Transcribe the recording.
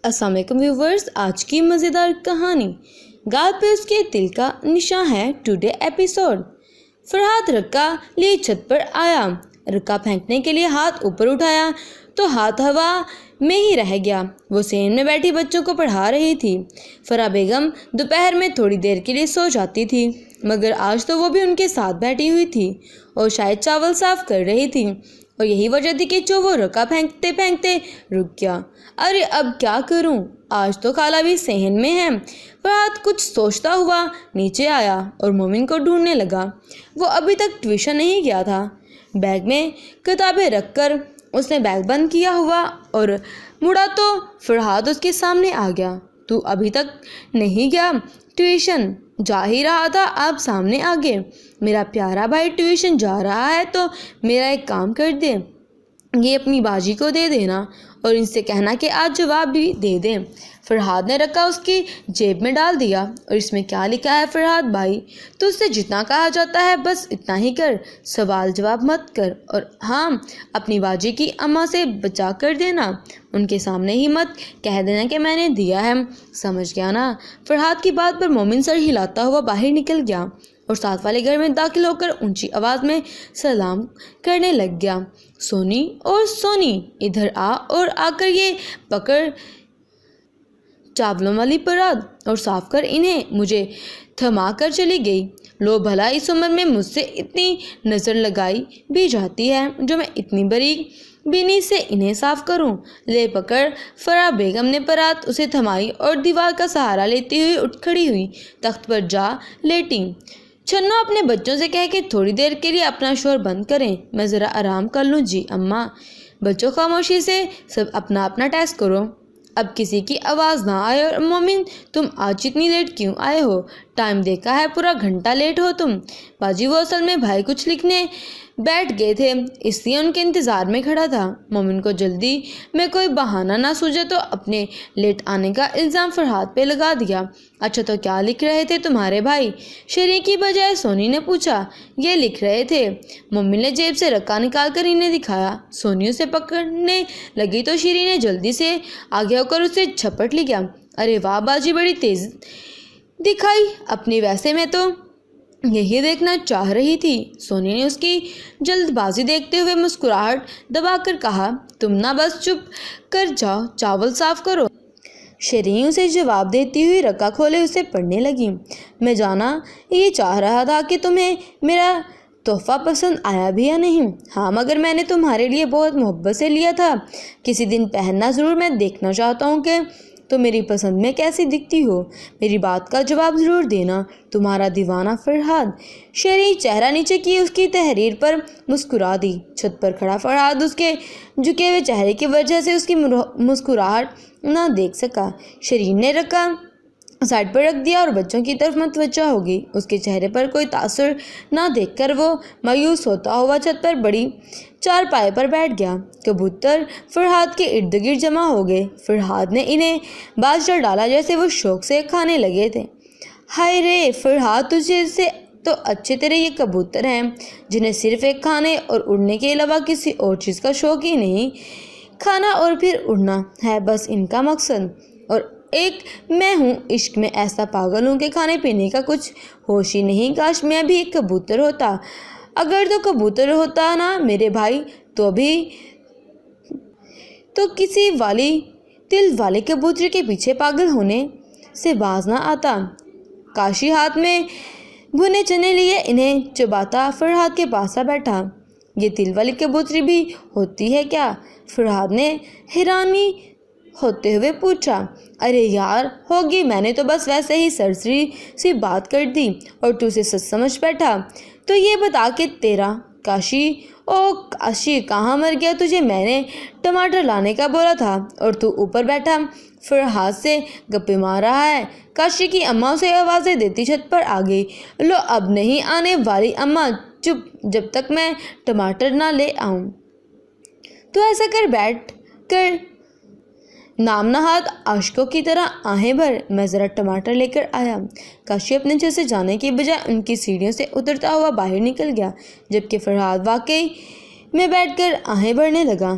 السلام علیکم ویورز، آج کی مزیدار کہانی گال پہ اس کے دل کا نشان ہے ٹوڈے ایپیسوڈ۔ فرحاد رکا لیے چھت پر آیا۔ رکا پھینکنے کے لیے ہاتھ اوپر اٹھایا تو ہاتھ ہوا میں ہی رہ گیا۔ وہ صحن میں بیٹھی بچوں کو پڑھا رہی تھی۔ فرح بیگم دوپہر میں تھوڑی دیر کے لیے سو جاتی تھی، مگر آج تو وہ بھی ان کے ساتھ بیٹھی ہوئی تھی اور شاید چاول صاف کر رہی تھی، اور یہی وجہ تھی کہ جو وہ رکا پھینکتے پھینکتے رک گیا۔ ارے اب کیا کروں، آج تو خالہ بھی صحن میں ہے۔ فرحاد کچھ سوچتا ہوا نیچے آیا اور مومن کو ڈھونڈنے لگا۔ وہ ابھی تک ٹیوشن نہیں گیا تھا۔ بیگ میں کتابیں رکھ کر اس نے بیگ بند کیا ہوا اور مڑا تو فرحاد اس کے سامنے آ گیا۔ تو ابھی تک نہیں گیا ٹیوشن؟ جا ہی رہا تھا، آپ سامنے آ گئے۔ میرا پیارا بھائی ٹیوشن جا رہا ہے تو میرا ایک کام کر دے، یہ اپنی باجی کو دے دینا اور ان سے کہنا کہ آج جواب بھی دے دیں۔ فرحاد نے رکا اس کی جیب میں ڈال دیا۔ اور اس میں کیا لکھا ہے فرحاد بھائی؟ تو اس سے جتنا کہا جاتا ہے بس اتنا ہی کر، سوال جواب مت کر، اور ہاں اپنی باجی کی اماں سے بچا کر دینا، ان کے سامنے ہی مت کہہ دینا کہ میں نے دیا ہے، سمجھ گیا نا؟ فرحاد کی بات پر مومن سر ہلاتا ہوا باہر نکل گیا اور ساتھ والے گھر میں داخل ہو کر اونچی آواز میں سلام کرنے لگ گیا۔ سونی اور سونی ادھر آ، اور آ کر یہ پکڑ چاولوں والی پرات اور صاف کر انہیں، مجھے تھما کر چلی گئی۔ لو بھلا اس عمر میں مجھ سے اتنی نظر لگائی بھی جاتی ہے جو میں اتنی باریک بینی سے انہیں صاف کروں۔ لے پکڑ۔ فرح بیگم نے پرات اسے تھمائی اور دیوار کا سہارا لیتی ہوئی اٹھ کھڑی ہوئی، تخت پر جا لیٹی۔ چھنو اپنے بچوں سے کہہ کہ تھوڑی دیر کے لیے اپنا شور بند کریں، میں ذرا آرام کر لوں۔ جی اماں۔ بچوں خاموشی سے سب اپنا اپنا ٹیسٹ کرو، اب کسی کی آواز نہ آئے۔ اور مومن تم آج اتنی لیٹ کیوں آئے ہو؟ ٹائم دیکھا ہے، پورا گھنٹہ لیٹ ہو تم۔ باجی وہ اصل میں بھائی کچھ لکھنے بیٹھ گئے تھے، اس لیے ان کے انتظار میں کھڑا تھا۔ مومن کو جلدی میں کوئی بہانہ نہ سوجا تو اپنے لیٹ آنے کا الزام فرحاد پہ لگا دیا۔ اچھا تو کیا لکھ رہے تھے تمہارے بھائی؟ شیریں کی بجائے سونی نے پوچھا۔ یہ لکھ رہے تھے۔ مومن نے جیب سے رکا نکال کر انہیں دکھایا۔ سونی اسے پکڑنے لگی تو شیریں نے جلدی سے آگے ہو کر اسے جھپٹ لیا۔ ارے واہ باجی، بڑی تیز دکھائی اپنی، ویسے میں تو یہی دیکھنا چاہ رہی تھی۔ سونی نے اس کی جلد بازی دیکھتے ہوئے مسکراہٹ دبا کر کہا، تم نہ بس چپ کر جاؤ، چاول صاف کرو۔ شیریں اسے جواب دیتی ہوئی رکا کھولے اسے پڑھنے لگی۔ میں جانا یہ چاہ رہا تھا کہ تمہیں میرا تحفہ پسند آیا بھی یا نہیں۔ ہاں مگر میں نے تمہارے لیے بہت محبت سے لیا تھا، کسی دن پہننا ضرور، میں دیکھنا چاہتا ہوں کہ تم میری پسند میں کیسی دکھتی ہو۔ میری بات کا جواب ضرور دینا، تمہارا دیوانہ فرحاد۔ شیریں چہرہ نیچے کی اس کی تحریر پر مسکرا دی۔ چھت پر کھڑا فرحاد اس کے جھکے ہوئے چہرے کی وجہ سے اس کی مسکراہٹ نہ دیکھ سکا۔ شیریں نے رکا سائڈ پر رکھ دیا اور بچوں کی طرف متوجہ ہو گئی۔ اس کے چہرے پر کوئی تاثر نہ دیکھ کر وہ مایوس ہوتا ہوا چھت پر بڑی چارپائی پر بیٹھ گیا۔ کبوتر فرحاد کے ارد گرد جمع ہو گئے۔ فرحاد نے انہیں باز ڈال ڈالا جیسے وہ شوق سے کھانے لگے تھے۔ ہائے رے فرحاد، تجھے سے تو اچھے تیرے یہ کبوتر ہیں جنہیں صرف ایک کھانے اور اڑنے کے علاوہ کسی اور چیز کا شوق ہی نہیں، کھانا اور پھر اڑنا ہے بس ان کا مقصد۔ اور ایک میں ہوں، عشق میں ایسا پاگل ہوں کہ کھانے پینے کا کچھ ہوش ہی نہیں۔ کاش میں بھی ایک کبوتر ہوتا۔ اگر تو کبوتر ہوتا نا میرے بھائی، تو بھی تو کسی والی دل والے کبوتر کے پیچھے پاگل ہونے سے باز نہ آتا۔ کاشی ہاتھ میں بھنے چنے لیے انہیں چباتا فرحاد کے پاس آ بیٹھا۔ یہ دل والی کبوتری بھی ہوتی ہے کیا؟ فرحاد نے حیرانی ہوتے ہوئے پوچھا۔ ارے یار ہوگی، میں نے تو بس ویسے ہی سرسری سی بات کر دی اور تو اسے سچ سمجھ بیٹھا۔ تو یہ بتا کہ تیرا کاشی، او کاشی کہاں مر گیا؟ تجھے میں نے ٹماٹر لانے کا بولا تھا اور تو اوپر بیٹھا فرحاد سے گپے مار رہا ہے۔ کاشی کی اماں اسے آوازیں دیتی چھت پر آ گئی۔ لو اب نہیں آنے والی اماں، چپ جب تک میں ٹماٹر نہ لے آؤں۔ تو ایسا کر بیٹھ کر نام نہاد عاشقوں کی طرح آہیں بھر، میں ذرا ٹماٹر لے کر آیا۔ کاشی اپنے چھت سے جانے کی بجائے ان کی سیڑھیوں سے اترتا ہوا باہر نکل گیا، جبکہ فرحاد واقعی میں بیٹھ کر آہیں بھرنے لگا۔